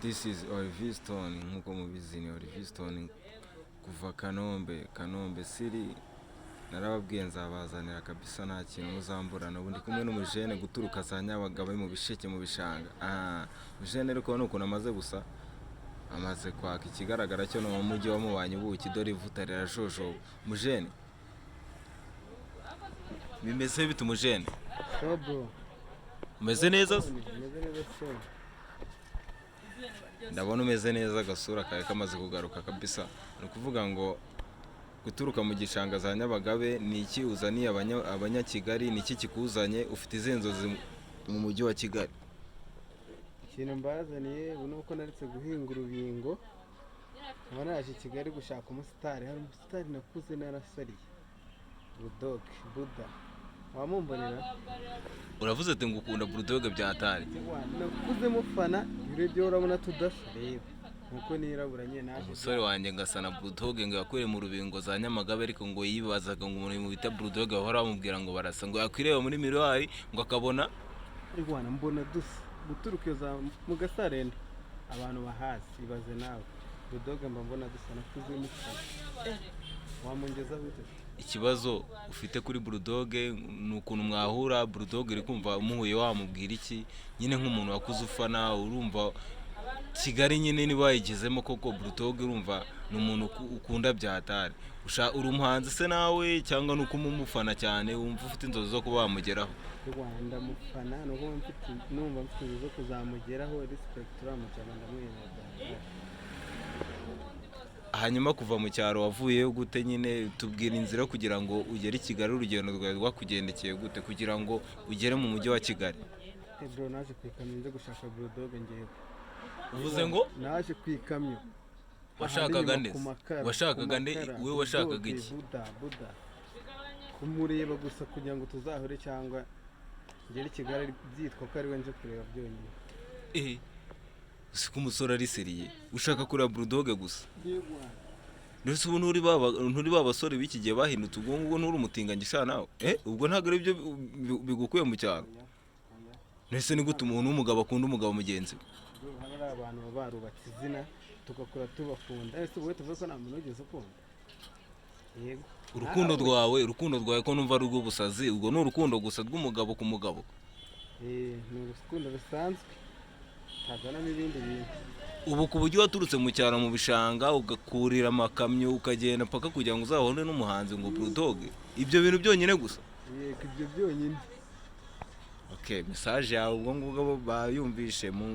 This is Olivier Stone nk'uko mubizi ni Olivier Stone kuva Kanombe City. Narababwiye nzabazanira kabisa nta kintu muzamburana. Ubu ndi kumwe n'umujene guturuka za Nyabagabe mu bisheke mu bishanga. Umujene ariko nuko namaze gusa amaze kwaka ikigaragara cyo no mu mujyi wa mubanye ubuki dore ivuta rirashojo. Umujene bimeze bite umujene? Bro, Umeze neza? meze neza se. Ndabona umeze neza, agasura kawe kamaze kugaruka kabisa. Ni ukuvuga ngo guturuka mu gishanga za Nyabagabe ni iki uzaniye abanyakigali, ni iki kikuzanye, ufite izihe nzozi mu mujyi wa Kigali? Ikintu mbazaniye ubu nuko naretse guhinga urubingo, nkaba naje i Kigali gushaka umusitari. Hari umusitari nakuze narasariye, Bulldog Buddha, wamumbonera? Uravuze ati ngo ukunda Bulldog bya hatari. Nakuze mufana, urebye urabona tudasa. Reba nkuko nirabura nyine naje. Umusore wanjye ngasana Bulldog ngo yakwire mu rubingo za Nyamagabe, ariko ngo yibazaga ngo umuntu bita Bulldog bahora bamubwira ngo barasa, ngo yakwireba muri miruari ngo akabona Rwana mbona dusa guturuka iyo za mu Gasarenda, abantu bahazi ibaze nawe. Bulldog mba mbona dusa, nakuze mufana. Wamungeza bite? ikibazo ufite kuri Bulldog ni ukuntu mwahura. Bulldog iri kumva umuhuye wamubwira iki nyine nk'umuntu wakuze ufana? Urumva Kigali nyine niba yigezemo koko Bulldog, urumva ni umuntu ukunda bya hatari. Uri umuhanzi se nawe cyangwa nuko umufana cyane wumva ufite inzozi zo kuba wamugeraho? Rwanda mufana nuko numva mfite inzozi zo kuzamugeraho. Respect uramucyana ndamwemera. Hanyuma kuva mu cyaro wavuyeyo gute? Nyine tubwira inzira kugira ngo ugere i Kigali, urugendo rwawe rwakugendekeye gute kugira ngo ugere mu mujyi wa Kigali? Bro, naje kwikamyo nje gushaka Bulldog ngewe. Uvuze ngo naje kwikamyo. washakaga nde? Washakaga nde? Wewe washakaga iki? Buddha kumureba gusa kugira ngo tuzahure cyangwa ngere i Kigali byitwa ko ari we nje kureba byonyine. Usiko umusore ari seriye ushaka kureba Bulldog gusa? Yego. Ndetse ubu nturi babasore b'iki gihe bahindutse, ubwo ngubwo nturi umutinganyi sha nawe. Ubwo ntabwo ari byo bigukuye mu cyaro. Nese ni gute umuntu w'umugabo akunda umugabo mugenzi we? Hari abantu barubatse izina tugakora tubakunda. Ese wowe tuvuge ko nta muntu wigeze ukunda? Yego. Urukundo rwawe ko numva ari urw'ubusazi, ubwo ni urukundo gusa rw'umugabo ku mugabo? Ni urukundo rusanzwe, tazana n'ibindi bintu. Ubu ku buryo waturutse mu cyaro mu bishanga ugakurira amakamyo ukagenda paka kugira ngo uzahone n'umuhanzi ngo Bulldog, ibyo bintu byonyine gusa? Yego, ibyo byonyine. Okay, message yawe ubwo ngubwo bayumvishe mu